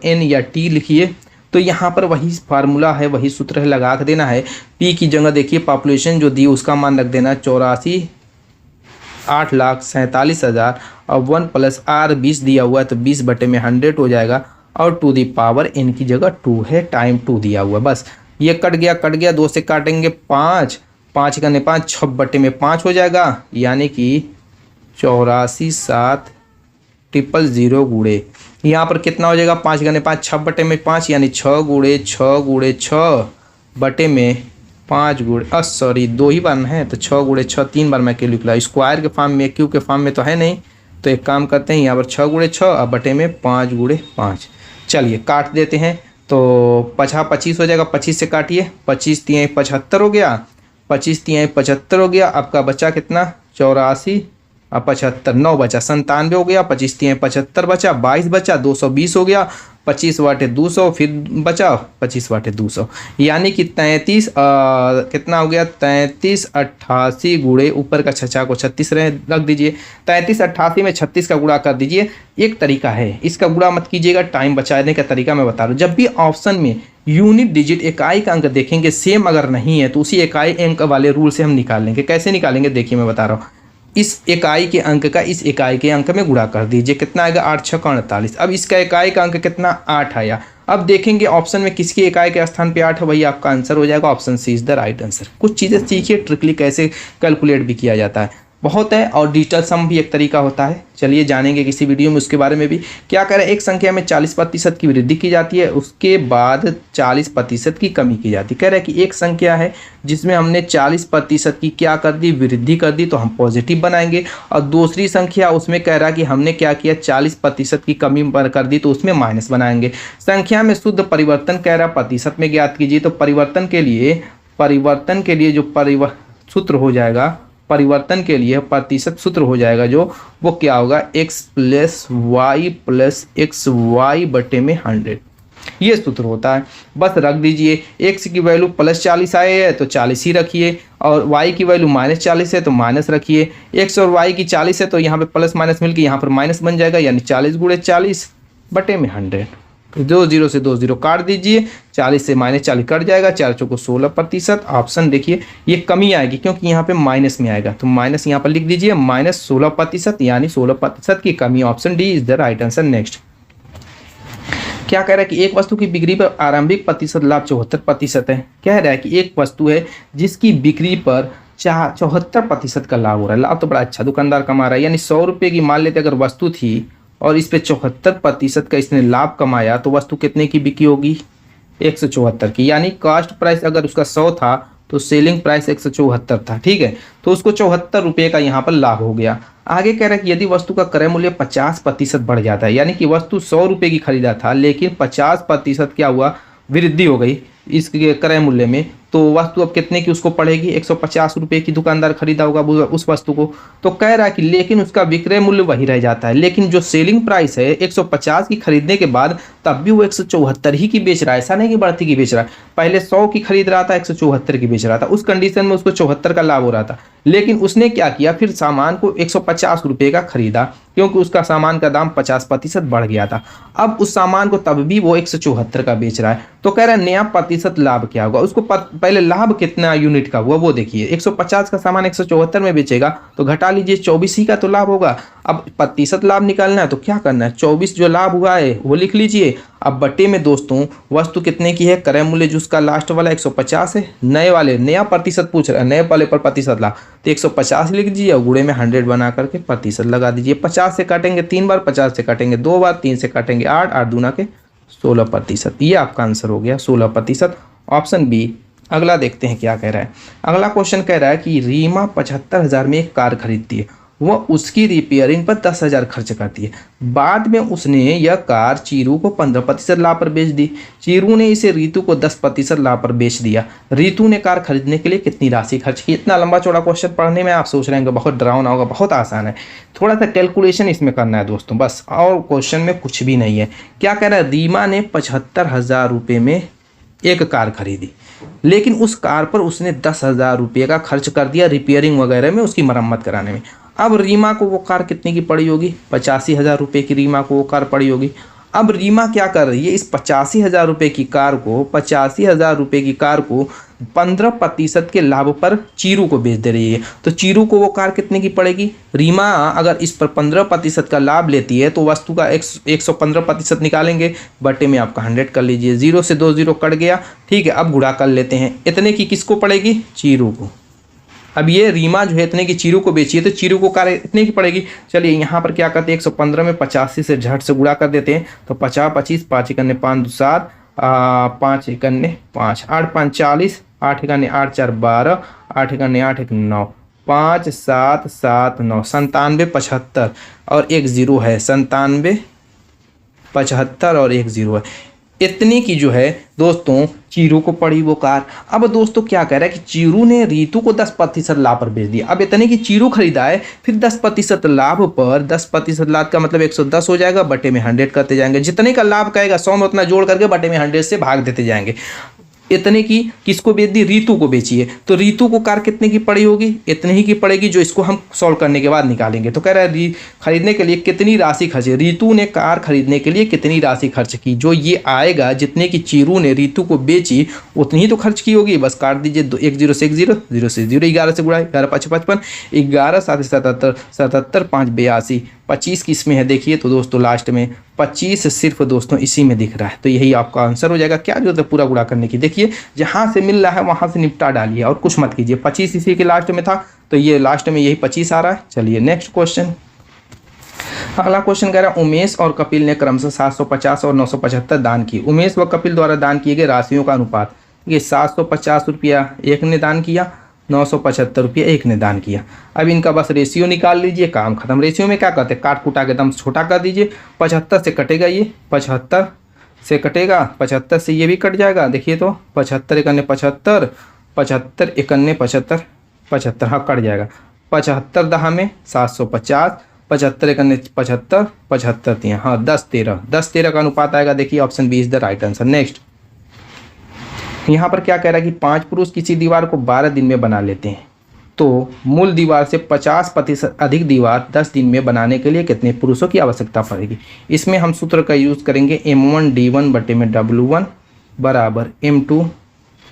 n या टी लिखिए। तो यहाँ पर वही फार्मूला है, वही सूत्र है, लगा के देना है। P की जगह देखिए पॉपुलेशन जो दी उसका मान रख देना 84,8,47,000 और 1 + R 20 दिया हुआ है तो 20 बटे में 100 हो जाएगा और n की जगह 2 है, टाइम 2 दिया हुआ है। बस ये कट गया, 2 से काटेंगे 5, 5 का 5 6 बटे में 5 हो जाएगा, यानी कि 84,7,000 गुणे यहाँ पर कितना हो जाएगा, 5 का 5 6 बटे में 5 यानी 6 गुणे 6 बटे में 5 गुणे 2 ही बार है तो 6 गुणे 6 3 बार मैं क्यों लिख रहा हूँ, स्क्वायर के फॉर्म में क्यू के फॉर्म में तो है नहीं। तो एक काम करते हैं, यहाँ पर 6 गुणे 6 और बटे में 5 गुणे 5। चलिए काट देते हैं तो 25 हो जाएगा, 25 से काटिए, 25 × 75 हो गया, 25 × 75 हो गया। आपका बचा कितना, 84 और 75, 9 बचा, 97 हो गया, 25 × 75 बचा, 22 बचा, 220 हो गया, 25 वाटे 200 फिर बचा 25 वाटे 200 यानी कि 33 कितना हो गया, 33 88 गुणे ऊपर का 6 को 36 रख दीजिए, 33 88 में 36 का गुणा कर दीजिए। एक तरीका है, इसका गुणा मत कीजिएगा, टाइम बचाने का तरीका मैं बता रहा हूँ। जब भी ऑप्शन में यूनिट डिजिट इकाई का अंक देखेंगे सेम अगर नहीं है तो उसी इकाई अंक वाले रूल से हम निकाल लेंगे। कैसे निकालेंगे देखिए मैं बता रहा हूँ। इस इकाई के अंक का इस इकाई के अंक में गुणा कर दीजिए, कितना आएगा, 8 × 6 = 48। अब इसका इकाई का अंक कितना, 8 आया। अब देखेंगे ऑप्शन में किसकी इकाई के स्थान पे 8 है, वही आपका आंसर हो जाएगा। Option C is the right answer. कुछ चीज़ें सीखिए, ट्रिकली कैसे कैलकुलेट भी किया जाता है, बहुत है। और डिजिटल सम भी एक तरीका होता है, चलिए जानेंगे किसी वीडियो में उसके बारे में भी। क्या कह रहे हैं, एक संख्या में 40% की वृद्धि की जाती है, उसके बाद 40% की कमी की जाती है। कह रहे हैं कि एक संख्या है जिसमें हमने 40% की क्या कर दी, वृद्धि कर दी, तो हम पॉजिटिव बनाएंगे। और दूसरी संख्या उसमें कह रहा है कि हमने क्या किया, 40% की कमी कर दी, तो उसमें माइनस बनाएंगे। संख्या में शुद्ध परिवर्तन कह रहा है प्रतिशत में ज्ञात कीजिए। तो परिवर्तन के लिए जो सूत्र हो जाएगा, परिवर्तन के लिए प्रतिशत सूत्र हो जाएगा जो, वो क्या होगा, x + y + xy बटे में 100, ये सूत्र होता है। बस रख दीजिए, x की वैल्यू +40 आए है तो 40 ही रखिए, और y की वैल्यू -40 है तो माइनस रखिए। x और y की 40 है तो यहाँ पे प्लस माइनस मिलकर यहाँ पर माइनस बन जाएगा, यानी 40 × 40 बटे में 100। 2 0 से 2 0 काट दीजिए, 40 से -40 कट जाएगा, 4 × 4 = 16%। ऑप्शन देखिए ये कमी आएगी क्योंकि यहाँ पे माइनस में आएगा, तो माइनस यहाँ पर लिख दीजिए, -16% यानी 16% की कमी। Option D is the right answer. Next क्या कह रहा है कि एक वस्तु की बिक्री पर आरंभिक प्रतिशत लाभ 74% है। कह रहा है कि एक वस्तु है जिसकी बिक्री पर 74% का लाभ हो रहा है। लाभ तो बड़ा अच्छा दुकानदार कमा रहा है, यानी 100 रुपये की मान लेते अगर वस्तु थी और इस पे 74% का इसने लाभ कमाया, तो वस्तु कितने की बिकी होगी, 174 की। यानी कॉस्ट प्राइस अगर उसका 100 था तो सेलिंग प्राइस 174 था, ठीक है। तो उसको 74 रुपये का यहाँ पर लाभ हो गया। आगे कह रहा है कि यदि वस्तु का क्रय मूल्य 50% बढ़ जाता है, यानी कि वस्तु 100 रुपये की खरीदा था लेकिन 50% क्या हुआ, वृद्धि हो गई इसके क्रय मूल्य में, तो वस्तु अब कितने की उसको पड़ेगी, 150 रुपये की दुकानदार खरीदा होगा उस वस्तु को। तो कह रहा है कि लेकिन उसका विक्रय मूल्य वही रह जाता है, लेकिन जो सेलिंग प्राइस है 150 की खरीदने के बाद तब भी वो 174 ही की बेच रहा है। ऐसा नहीं कि बढ़ती की बेच रहा है, पहले 100 की खरीद रहा था 174 की बेच रहा था, उस कंडीशन में उसको 74 का लाभ हो रहा था। लेकिन उसने क्या किया, फिर सामान को 150 रुपये का खरीदा क्योंकि उसका सामान का दाम 50% बढ़ गया था। अब उस सामान को तब भी वो 174 का बेच रहा है। तो कह रहा है नया प्रतिशत लाभ क्या होगा, उसको पहले लाभ कितना यूनिट का हुआ वो देखिए। 150 का सामान 174 में बेचेगा तो घटा लीजिए, 24 ही का तो लाभ होगा। अब प्रतिशत लाभ निकालना है तो क्या करना है, 24 जो लाभ हुआ है वो लिख लीजिए। अब बटे में दोस्तों वस्तु कितने की है, क्रय मूल्य जो उसका लास्ट वाला 150 है, नए वाले नया प्रतिशत पूछ रहा है, नए वाले पर प्रतिशत लाभ तो 150 लिख दीजिए और गुणे में 100 बना करके प्रतिशत लगा दीजिए। 50 से काटेंगे 3 बार, 50 से काटेंगे 2 बार, 3 से काटेंगे 8, 8 दूना के 16%। ये आपका आंसर हो गया 16%, ऑप्शन बी। अगला देखते हैं क्या कह रहा है। अगला क्वेश्चन कह रहा है कि रीमा 75,000 में एक कार खरीदती है वह उसकी रिपेयरिंग पर 10,000 खर्च करती है। बाद में उसने यह कार चीरू को 15% लाभ पर बेच दी। चीरू ने इसे रीतू को 10% लाभ पर बेच दिया। रीतू ने कार खरीदने के लिए कितनी राशि खर्च की। इतना लंबा चौड़ा क्वेश्चन पढ़ने में आप सोच रहे हैं बहुत डरावना होगा, बहुत आसान है। थोड़ा सा कैलकुलेशन इसमें करना है दोस्तों बस, और क्वेश्चन में कुछ भी नहीं है। क्या कह रहा है, रीमा ने 75,000 रुपये में एक कार खरीदी, लेकिन उस कार पर उसने 10,000 रुपये का खर्च कर दिया रिपेयरिंग वगैरह में, उसकी मरम्मत कराने में। अब रीमा को वो कार कितने की पड़ी होगी, 85,000 रुपये की रीमा को वो कार पड़ी होगी। अब रीमा क्या कर रही है, इस 85,000 रुपये की कार को 85,000 रुपये की कार को 15% के लाभ पर चीरू को बेच दे रही है। तो चीरू को वो कार कितने की पड़ेगी, रीमा अगर इस पर 15% का लाभ लेती है तो वस्तु का 115% निकालेंगे, बटे में आपका 100 कर लीजिए, 0 से 2 0 कट गया। ठीक है, अब गुणा कर लेते हैं। इतने की किसको पड़ेगी, चीरू को। अब ये रीमा जो है इतने की चीरू को बेची है, तो चीरू को कार इतने की पड़ेगी। चलिए यहाँ पर क्या करते हैं, 115 में 85 से झट से गुणा कर देते हैं। तो 50 25 5 1 5 2 7 5 1 5 8 5 40 8 1 8 4 12 8 1 8 1 9 5 7 7 9 97 75 और 1 0 है, 97 75 और 1 0 है। इतनी की जो है दोस्तों चीरू को पड़ी वो कार। अब दोस्तों क्या कह रहा है कि चीरू ने रीतू को 10% लाभ पर बेच दिया। अब इतने की चीरू खरीदा है, फिर 10% लाभ पर 10% लाभ का मतलब 110 हो जाएगा, बटे में 100 करते जाएंगे। जितने का लाभ कहेगा 100 में उतना जोड़ करके बटे में 100 से भाग देते जाएंगे। इतने की किसको बेच दी, रीतू को बेची है। तो रीतू को कार कितने की पड़ी होगी, इतने ही की पड़ेगी, जो इसको हम सॉल्व करने के बाद निकालेंगे। तो कह रहा है खरीदने के लिए कितनी राशि खर्च, रीतू ने कार खरीदने के लिए कितनी राशि खर्च की। जो ये आएगा, जितने की चीरू ने रीतू को बेची उतनी ही तो खर्च की होगी। बस काट दीजिए, 1 0 से 1 0 0 से 0, 11 से गुणा, 11 5 55, 11 7 77 77 5 82, 25 किस में है देखिए। तो दोस्तों लास्ट में 25 सिर्फ दोस्तों इसी में दिख रहा है। तो यही आपका आंसर हो जाएगा। क्या जरूरत है पूरा गुणा करने की, देखिए जहां से मिल रहा है वहां से निपटा डालिए और कुछ मत कीजिए। 25 इसी के लास्ट में था, तो ये लास्ट में यही 25 आ रहा है। चलिए नेक्स्ट क्वेश्चन। अगला क्वेश्चन कह रहा है, उमेश और कपिल ने क्रमशः 750 और 975 दान की। उमेश व कपिल द्वारा दान किए गए राशियों का अनुपात। ये 750 रुपया एक ने दान किया, 975 रुपये एक ने दान किया। अब इनका बस रेशियो निकाल लीजिए, काम खत्म। रेशियो में क्या करते हैं, काट कुटा के एकदम छोटा कर दीजिए। 75 से कटेगा, ये 75 से कटेगा, 75 से ये भी कट जाएगा। देखिए तो 75 1 75 75 1 75 75, हाँ कट जाएगा। 75 दहा में 750, 75 1 75 75 3, हाँ 10 13, 10 13 का अनुपात आएगा। देखिए option B is the right answer. Next यहाँ पर क्या कह रहा है कि 5 पुरुष किसी दीवार को 12 दिन में बना लेते हैं, तो मूल दीवार से 50% अधिक दीवार 10 दिन में बनाने के लिए कितने पुरुषों की आवश्यकता पड़ेगी। इसमें हम सूत्र का यूज़ करेंगे, M1 D1 बटे में W1 बराबर M2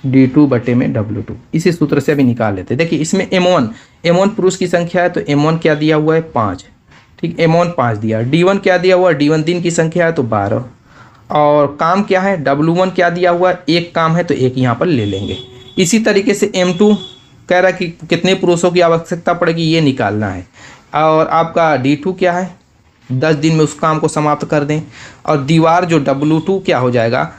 D2 बटे में W2। इसी सूत्र से अभी निकाल लेते हैं। देखिए इसमें M1 पुरुष की संख्या है, तो M1 क्या दिया हुआ है 5, ठीक, M1 5 दिया। D1 क्या दिया हुआ है, D1 दिन की संख्या है तो 12, और काम क्या है W1 क्या दिया हुआ है, एक काम है तो एक यहाँ पर ले लेंगे। इसी तरीके से M2 कह रहा है कि कितने पुरुषों की आवश्यकता पड़ेगी, ये निकालना है। और आपका D2 क्या है, 10 दिन में उस काम को समाप्त कर दें। और दीवार जो W2 क्या हो जाएगा,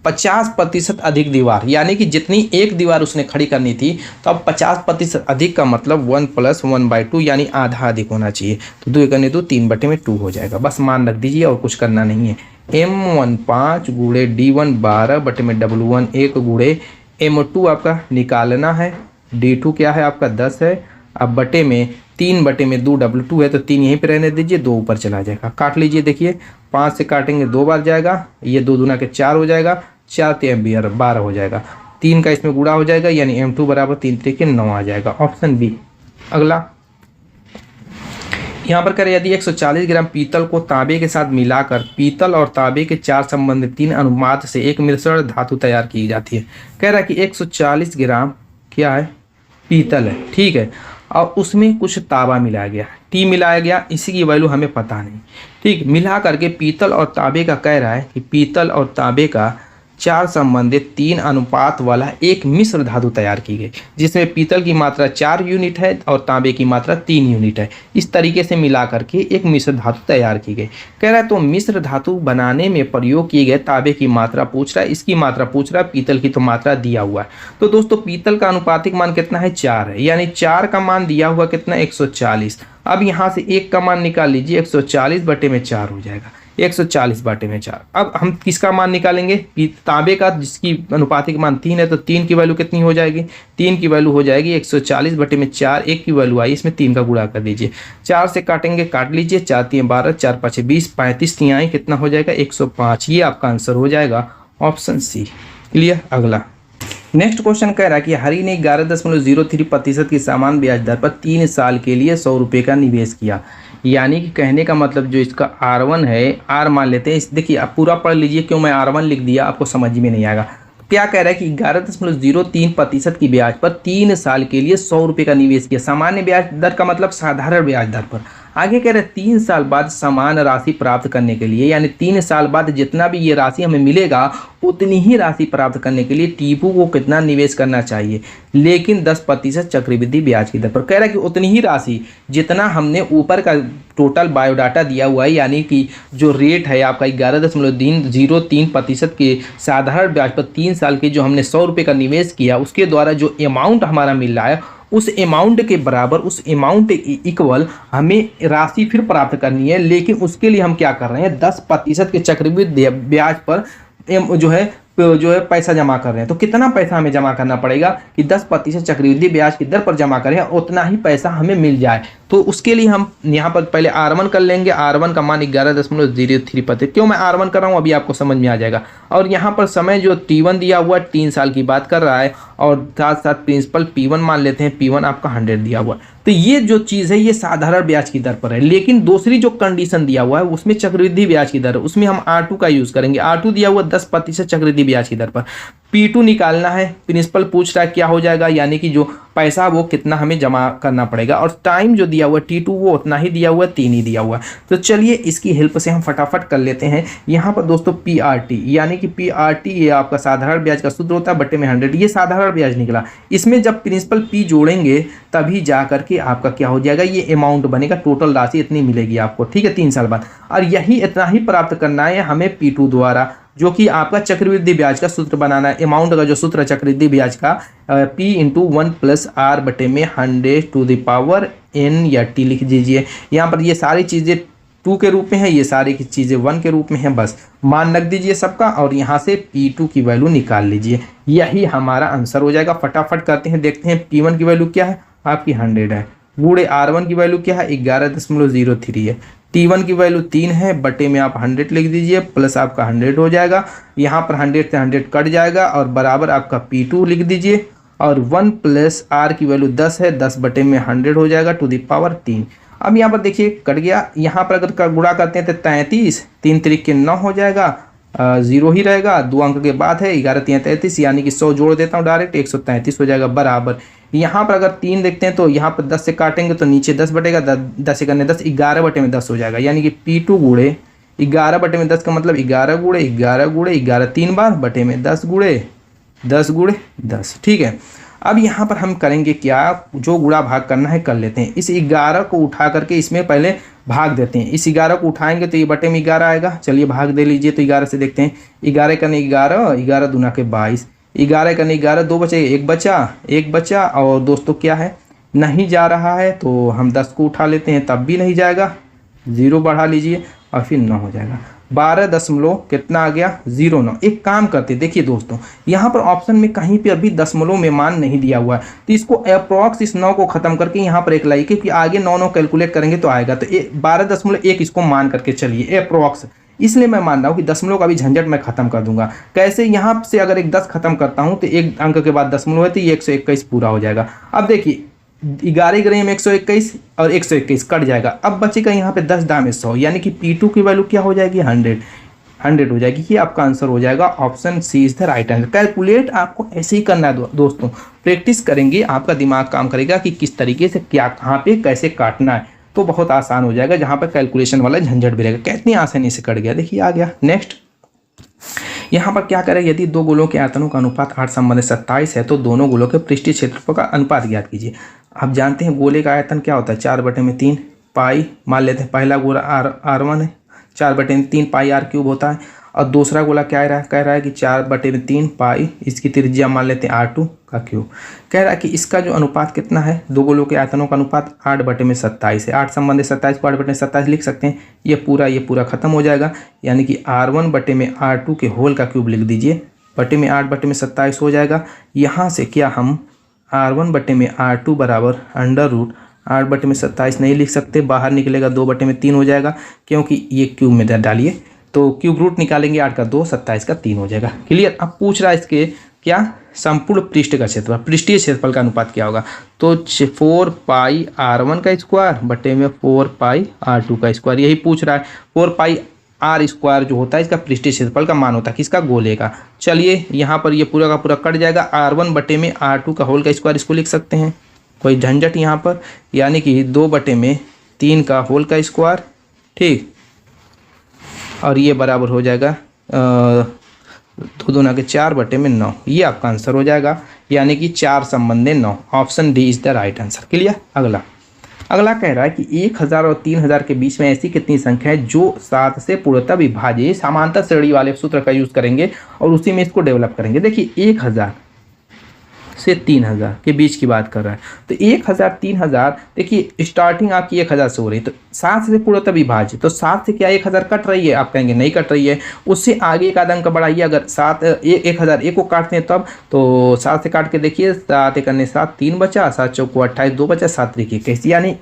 50% अधिक दीवार, यानी कि जितनी एक दीवार उसने खड़ी करनी थी, तो अब 50% अधिक का मतलब 1 + 1/2, यानी आधा अधिक होना चाहिए। तो 2 × 2 3 बटे में 2 हो जाएगा। बस मान रख दीजिए और कुछ करना नहीं है। M1 5 गुणे D1 12 बटे में W1 1 गुणे M2 आपका निकालना है, D2 क्या है आपका 10 है। अब बटे में 3 बटे में 2 W2 है, तो 3 यहीं पे रहने दीजिए, 2 ऊपर चला जाएगा। काट लीजिए, देखिए 5 से काटेंगे 2 बार जाएगा, ये 2 दूना के 4 हो जाएगा, 4 3 12 हो जाएगा। 3 का इसमें गुणा हो जाएगा, यानी M2 बराबर 3 3 के 9 आ जाएगा, ऑप्शन बी। अगला यहाँ पर करें, यदि 140 ग्राम पीतल को तांबे के साथ मिलाकर पीतल और तांबे के 4 संबंधित 3 अनुपात से एक मिश्रण धातु तैयार की जाती है। कह रहा है कि 140 ग्राम क्या है, पीतल है, ठीक है, और उसमें कुछ तांबा मिलाया गया, टी मिलाया गया, इसी की वैल्यू हमें पता नहीं, ठीक। मिला करके पीतल और तांबे का कह रहा है कि पीतल और तांबे का 4 संबंधित 3 अनुपात वाला एक मिश्र धातु तैयार की गई, जिसमें पीतल की मात्रा 4 यूनिट है और तांबे की मात्रा 3 यूनिट है। इस तरीके से मिला करके एक मिश्र धातु तैयार की गई। कह रहा है तो मिश्र धातु बनाने में प्रयोग किए गए तांबे की मात्रा पूछ रहा है, इसकी मात्रा पूछ रहा है, पीतल की तो मात्रा दिया हुआ है। तो दोस्तों पीतल का अनुपातिक मान कितना है, 4 है, यानी 4 का मान दिया हुआ कितना 140। अब यहाँ से 1 का मान निकाल लीजिए, 140/4 हो जाएगा, 140/4। अब हम किसका मान निकालेंगे, तांबे का, जिसकी अनुपातिक मान 3 है, तो 3 की वैल्यू कितनी हो जाएगी, 3 की वैल्यू हो जाएगी 140/4, 1 की वैल्यू आई, इसमें 3 का गुणा कर दीजिए, 4 से काटेंगे, काट लीजिए, 4 3 12, 4 5 20, 35 3 आई, कितना हो जाएगा 105। ये आपका आंसर हो जाएगा ऑप्शन सी। क्लियर। अगला नेक्स्ट क्वेश्चन कह रहा है कि हरी ने 11.03% की समान ब्याज दर पर 3 साल के लिए 100 रुपये का निवेश किया। यानी कि कहने का मतलब जो इसका R1 है, R मान लेते हैं, इस देखिए आप पूरा पढ़ लीजिए, क्यों मैं R1 लिख दिया आपको समझ में नहीं आएगा। क्या कह रहा है कि 11.03% की ब्याज पर 3 साल के लिए 100 रुपये का निवेश किया। सामान्य ब्याज दर का मतलब साधारण ब्याज दर पर। आगे कह रहे हैं 3 साल बाद समान राशि प्राप्त करने के लिए, यानी 3 साल बाद जितना भी ये राशि हमें मिलेगा उतनी ही राशि प्राप्त करने के लिए टीपू को कितना निवेश करना चाहिए, लेकिन 10% चक्रवृद्धि ब्याज की दर पर। कह रहा है कि उतनी ही राशि जितना हमने ऊपर का टोटल बायोडाटा दिया हुआ है, यानी कि जो रेट है आपका 11.03% के साधारण ब्याज पर 3 साल के जो हमने 100 रुपये का निवेश किया, उसके द्वारा जो अमाउंट हमारा मिल रहा है उस अमाउंट के बराबर, उस अमाउंट इक्वल हमें राशि फिर प्राप्त करनी है। लेकिन उसके लिए हम क्या कर रहे हैं, 10% के चक्रवृद्धि ब्याज पर जो है पैसा जमा कर रहे हैं। तो कितना पैसा हमें जमा करना पड़ेगा कि 10% चक्रवृद्धि ब्याज की दर पर जमा करें, उतना ही पैसा हमें मिल जाए। तो उसके लिए हम यहाँ पर पहले R1 कर लेंगे। R1 का मान 11.03%। क्यों मैं R1 कर रहा हूँ अभी आपको समझ में आ जाएगा। और यहाँ पर समय जो T1 दिया हुआ 3 साल की बात कर रहा है, और साथ साथ प्रिंसिपल P1 मान लेते हैं, P1 आपका 100 दिया हुआ। तो ये जो चीज़ है ये साधारण ब्याज की दर पर है। लेकिन दूसरी जो कंडीशन दिया हुआ है उसमें चक्रवृद्धि ब्याज की दर है, उसमें हम R2 का यूज़ करेंगे। R2 दिया हुआ 10% चक्रवृद्धि ब्याज की दर पर। P2 निकालना है, प्रिंसिपल पूछ रहा है क्या हो जाएगा, यानी कि जो पैसा वो कितना हमें जमा करना पड़ेगा, और टाइम जो दिया हुआ T2 वो उतना ही दिया हुआ है, 3 ही दिया हुआ है। तो चलिए इसकी हेल्प से हम फटाफट कर लेते हैं। यहाँ पर दोस्तों PRT, यानी कि PRT ये आपका साधारण ब्याज का सूत्र होता है, बटे में 100, ये साधारण ब्याज निकला। इसमें जब प्रिंसिपल P जोड़ेंगे तभी जा करके आपका क्या हो जाएगा, ये अमाउंट बनेगा, टोटल राशि इतनी मिलेगी आपको, ठीक है, 3 साल बाद। और यही इतना ही प्राप्त करना है हमें P2 द्वारा, जो कि आपका चक्रवृद्धि ब्याज का सूत्र बनाना है। अमाउंट का जो सूत्र है चक्रवृद्धि ब्याज का, P × 1 + R बटे में 100⁻n या T लिख दीजिए। यहाँ पर ये सारी चीज़ें 2 के रूप में है, ये सारी की चीज़ें 1 के रूप में है, बस मान रख दीजिए सबका, और यहाँ से P2 की वैल्यू निकाल लीजिए। यही हमारा आंसर हो जाएगा। फटाफट करते हैं, देखते हैं P1 की वैल्यू क्या है, आपकी 100 है, बूढ़े R1 की वैल्यू क्या है, 11.03 है, T1 की वैल्यू 3 है, बटे में आप 100 लिख दीजिए, प्लस आपका 100 हो जाएगा, यहाँ पर 100 से 100 कट जाएगा, और बराबर आपका P2 लिख दीजिए, और 1 + R की वैल्यू 10 है, 10 बटे में 100 हो जाएगा, टू द पावर 3। अब यहाँ पर देखिए कट गया, यहाँ पर अगर गुणा करते हैं तो 33, 3 3 के 9 हो जाएगा, 0 ही रहेगा, 2 अंक के बाद है, 11 3 33, यानी कि 100 जोड़ देता हूँ डायरेक्ट, 133 हो जाएगा, बराबर। यहाँ पर अगर 3 देखते हैं तो यहाँ पर 10 से काटेंगे तो नीचे 10 बटेगा, 10 से करने 10, 11 बटे में 10 हो जाएगा, यानी कि P2 गुणे 11 बटे में 10 का मतलब 11 गुणे 11 गुणे 11 3 बार, बटे में 10 गुणे 10 गुणे 10, ठीक है। अब यहाँ पर हम करेंगे क्या, जो गुणा भाग करना है कर लेते हैं। इस 11 को उठा करके इसमें पहले भाग देते हैं। इस 11 को उठाएंगे तो ये बटे में 11 आएगा, चलिए भाग दे लीजिए। तो 11 से देखते हैं, 11 करने 11, 11 दूना के 22, 11 करने 11, 2 बचे, 1 बचा, और दोस्तों क्या है, नहीं जा रहा है, तो हम 10 को उठा लेते हैं, तब भी नहीं जाएगा, 0 बढ़ा लीजिए, और फिर 9 हो जाएगा। 12 दशमलव कितना आ गया, 09। एक काम करते, देखिए दोस्तों, यहाँ पर ऑप्शन में कहीं पे अभी दशमलव में मान नहीं दिया हुआ है, तो इसको अप्रॉक्स इस 9 को खत्म करके यहाँ पर एक लाइए, क्योंकि आगे 9 कैलकुलेट करेंगे तो आएगा। तो 12.1 इसको मान करके चलिए अप्रॉक्स, इसलिए मैं मान रहा हूँ कि दशमलव का भी झंझट मैं खत्म कर दूंगा। कैसे, यहाँ से अगर एक 10 खत्म करता हूँ तो एक अंक के बाद दशमलव है, तो ये 121 पूरा हो जाएगा। अब देखिए 11 ग्राम 121 और 121 कट जाएगा, अब बचेगा यहाँ पे 10 दाम 100, यानी कि P2 की वैल्यू क्या हो जाएगी, 100 हो जाएगी। ये आपका आंसर हो जाएगा, option C is the right answer. Calculate आपको ऐसे ही करना है दोस्तों, प्रैक्टिस करेंगे आपका दिमाग काम करेगा कि किस तरीके से क्या कहाँ पे कैसे काटना है, तो बहुत आसान हो जाएगा। जहाँ पर कैलकुलेशन वाला झंझट भी रहेगा, कितनी आसानी से कट गया, देखिए आ गया। नेक्स्ट यहाँ पर क्या करें, यदि दो गोलों के आयतनों का अनुपात 8 संबंधित 27 है तो दोनों गोलों के पृष्ठीय क्षेत्रफल का अनुपात ज्ञात कीजिए। आप जानते हैं गोले का आयतन क्या होता है, 4/3 पाई, मान लेते हैं पहला गोला R1 है, 4/3 पाई R³ होता है, और दूसरा गोला क्या कह रहा है कि 4/3 पाई, इसकी त्रिज्या मान लेते हैं R2 का क्यूब। कह रहा है कि इसका जो अनुपात कितना है, दो गोलों के आयतनों का अनुपात 8/27 है। 8 संबंधित 27 को 8/27 लिख सकते हैं। ये पूरा खत्म हो जाएगा, यानी कि R1/R2 के होल का क्यूब लिख दीजिए, बटे में 8/27 हो जाएगा। यहाँ से क्या हम R1/R2 बराबर √ 8/27 नहीं लिख सकते, बाहर निकलेगा 2/3 हो जाएगा, क्योंकि ये क्यूब में डालिए तो क्यूब रूट निकालेंगे, 8 का 2, 27 का 3 हो जाएगा। क्लियर। अब पूछ रहा है इसके क्या संपूर्ण पृष्ठ का क्षेत्रफल, पृष्ठीय क्षेत्रफल का अनुपात क्या होगा, तो 4 पाई R1 का स्क्वायर बटे में 4 पाई R2 का स्क्वायर, यही पूछ रहा है। 4 पाई R स्क्वायर जो होता है इसका पृष्ठीय क्षेत्रफल का मान होता है, किसका, गोले का। चलिए यहाँ पर ये पूरा का पूरा कट जाएगा, R1 बटे में R2 का होल का स्क्वायर इसको लिख सकते हैं, कोई झंझट यहाँ पर, यानी कि 2/3 का होल का स्क्वायर, ठीक। और ये बराबर हो जाएगा 2 दूना के 4/9, ये आपका आंसर हो जाएगा, यानी कि 4 संबंधे 9। Option D is the right answer. Clear. अगला कह रहा है कि 1000 और 3000 के बीच में ऐसी कितनी संख्या है जो 7 से पूर्णतः विभाज्य, समांतर श्रेणी वाले सूत्र का यूज करेंगे और उसी में इसको डेवलप करेंगे। देखिए 1000 से 3000 के बीच की बात कर रहा है, तो 1000 3000, देखिए स्टार्टिंग आपकी 1000 से हो रही है, तो 7 से पूर्णतः विभाज्य, तो 7 से क्या 1000 कट रही है, आप कहेंगे नहीं कट रही है, उससे आगे एक आधा अंक बढ़ाइए। अगर 1001 को काटते हैं तब, तो 7 से काट के देखिए, 7 × 7 3 बचा, 7 चौको 28 2 बचा, 7 3 21, यानी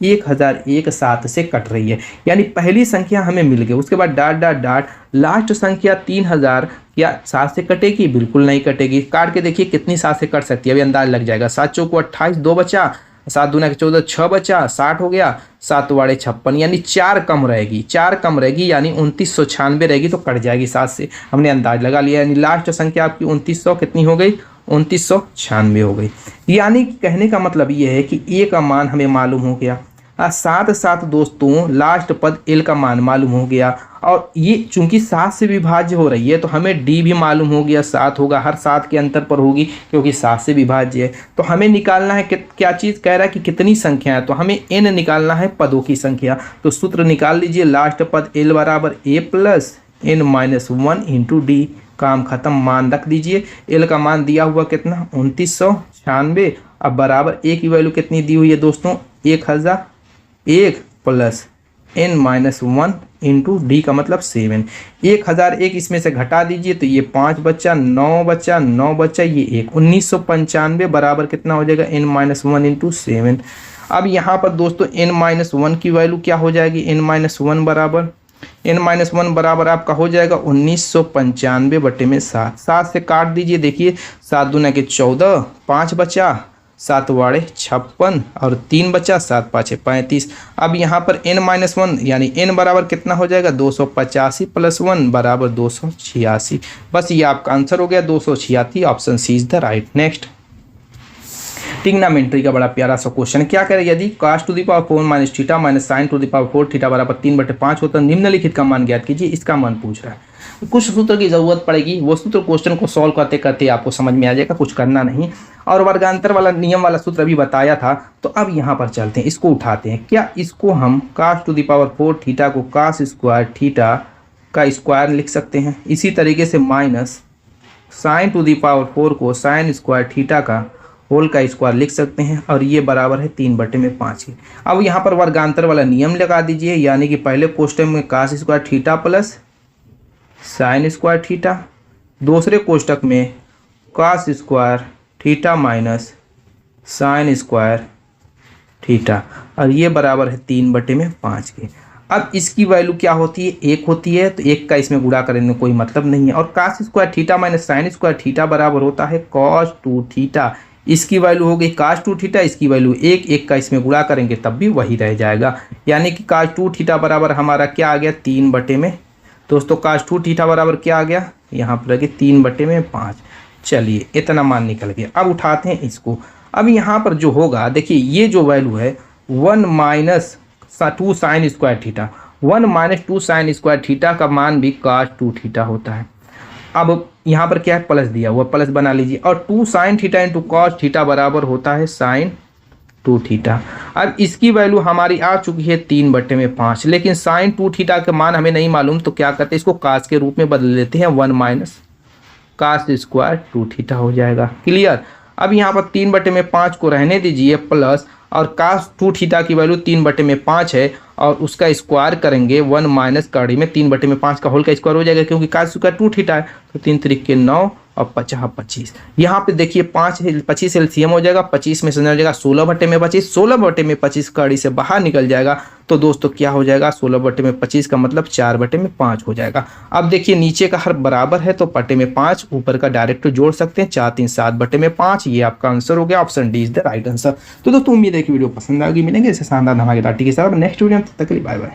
1001 7 से कट रही है, यानी पहली संख्या हमें मिल गई। उसके बाद डॉट डॉट डॉट लास्ट संख्या 3000 क्या 7 से कटेगी, बिल्कुल नहीं कटेगी। काट के देखिए कितनी 7 से कट सकती है, अभी अंदाज लग जाएगा। 7 चौको 28 2 बचा, 7 दूना के 14 6 बचा, 60 हो गया, 7 वाड़े 56, यानी 4 कम रहेगी, 4 कम रहेगी, यानी 2996 रहेगी, तो कट जाएगी 7 से, हमने अंदाज लगा लिया। यानी लास्ट संख्या आपकी 2900 कितनी हो गई, 2996 हो गई। यानी कहने का मतलब ये है कि ए का मान हमें मालूम हो गया, साथ साथ दोस्तों लास्ट पद एल का मान मालूम हो गया, और ये चूंकि 7 से विभाज्य हो रही है तो हमें डी भी मालूम हो गया, 7 होगा, हर 7 के अंतर पर होगी क्योंकि 7 से विभाज्य है। तो हमें निकालना है क्या चीज़, कह रहा है कि कितनी संख्या है, तो हमें एन निकालना है, पदों की संख्या। तो सूत्र निकाल लीजिए, लास्ट पद एल बराबर ए प्लस n - 1 इंटू डी, काम खत्म, मान रख दीजिए। एल का मान दिया हुआ कितना 2996, अब बराबर ए की वैल्यू कितनी दी हुई है दोस्तों, 1001 प्लस n - 1 इंटू डी का मतलब 7। 1001 इसमें से घटा दीजिए तो ये 5 बचा, 9 बचा, 9 बचा, ये 1, 1995 बराबर कितना हो जाएगा, n - 1 इंटू 7। अब यहाँ पर दोस्तों n - 1 की वैल्यू क्या हो जाएगी, n - 1 बराबर आपका हो जाएगा 1995 बटे में 7। 7 से काट दीजिए, देखिए 7 दूना के 14, 5 बचा, 7 वाड़े 56 और 3 बचा, 7 5 35। अब यहाँ पर n - 1 यानी n बराबर कितना हो जाएगा, 285 प्लस 1 बराबर 286। बस ये आपका आंसर हो गया 286, option C is the right. Next trigonometry का बड़ा प्यारा सा क्वेश्चन, क्या करें यदि cos to the power 4 minus theta minus sine to the power 4 theta बराबर 3/5 होता है, निम्नलिखित का मान ज्ञात कीजिए। इसका मान पूछ रहा है, कुछ सूत्र की जरूरत पड़ेगी, वो सूत्र क्वेश्चन को सॉल्व करते करते आपको समझ में आ जाएगा, कुछ करना नहीं। और वर्गांतर वाला नियम वाला सूत्र भी बताया था, तो अब यहाँ पर चलते हैं, इसको उठाते हैं। क्या इसको हम cos to the power 4 theta को cos स्क्वायर थीटा का स्क्वायर लिख सकते हैं, इसी तरीके से minus sine to the power 4 को साइन स्क्वायर थीटा का होल का स्क्वायर लिख सकते हैं, और ये बराबर है 3/5 की। अब यहाँ पर वर्गांतर वाला नियम लगा दीजिए, यानी कि पहले कोष्टक में cos square theta plus sign square theta, दूसरे कोष्टक में cos square theta minus sign square theta, और ये बराबर है 3/5 के। अब इसकी वैल्यू क्या होती है, 1 होती है, तो 1 का इसमें गुणा करने में कोई मतलब नहीं है। और cos square theta minus sign square theta बराबर होता है cos 2 थीटा, इसकी वैल्यू हो गई cos 2 थीटा, इसकी वैल्यू 1 का इसमें गुणा करेंगे तब भी वही रह जाएगा, यानी कि cos 2 थीटा बराबर हमारा क्या आ गया, 3/में। दोस्तों cos 2 थीटा बराबर क्या आ गया, यहाँ पर लगे 3/5। चलिए इतना मान निकल गया। अब उठाते हैं इसको। अब यहाँ पर जो होगा, देखिए ये जो वैल्यू है 1 - 2 sign square theta, 1 - 2 sign square theta का मान भी cos 2 थीटा होता है। अब यहाँ पर क्या है, प्लस दिया हुआ, प्लस बना लीजिए, और 2 sine theta into cos theta बराबर होता है साइन 2 थीटा। अब इसकी वैल्यू हमारी आ चुकी है 3/5, लेकिन साइन 2 थीटा का मान हमें नहीं मालूम, तो क्या करते हैं इसको कास के रूप में बदल लेते हैं, 1 माइनस कास स्क्वायर 2 थीटा हो जाएगा। क्लियर। अब यहाँ पर 3/5 को रहने दीजिए प्लस, और कास 2 थीटा की वैल्यू 3/5 है और उसका स्क्वायर करेंगे 1 माइनस कड़ी में 3/5 का होल का स्क्वायर हो जाएगा, क्योंकि कास स्क्वायर 2 थीटा है। तो 3 त्रिके 9 और 50 25। यहाँ पे देखिए 25 एलसीएम हो जाएगा, 25 में से हो जाएगा 16/25, 16/25 कड़ी से बाहर निकल जाएगा। तो दोस्तों क्या हो जाएगा, 16/25 का मतलब 4/5 हो जाएगा। अब देखिए नीचे का हर बराबर है तो बटे में 5, ऊपर का डायरेक्ट जोड़ सकते हैं, 4 3 7/5। ये आपका आंसर हो गया, option D is the right answer. तो दोस्तों उम्मीद है कि वीडियो पसंद आएगी। मिलेंगे ऐसे शानदार धमाकेदार के साथ नेक्स्ट वीडियो में, तब तक के लिए बाय बाय।